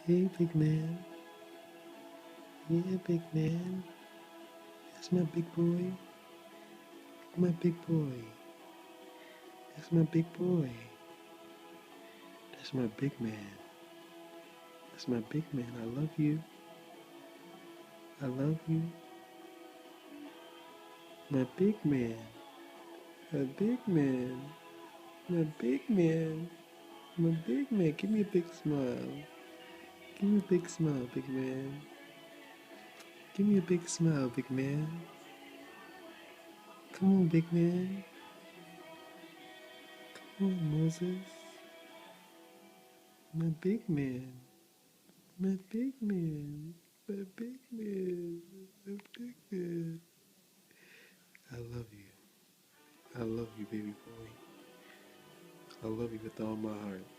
Hey, big man. Yeah, big man. That's my big boy. My big boy. That's my big boy. That's my big man. That's my big man. I love you. I love you. My big man. My big man. My big man. My big man. Give me a big smile. Give me a big smile, big man. Give me a big smile, big man. Come on, big man. Come on, Moses. My big man. My big man. My big man. My big man. I love you. I love you, baby boy. I love you with all my heart.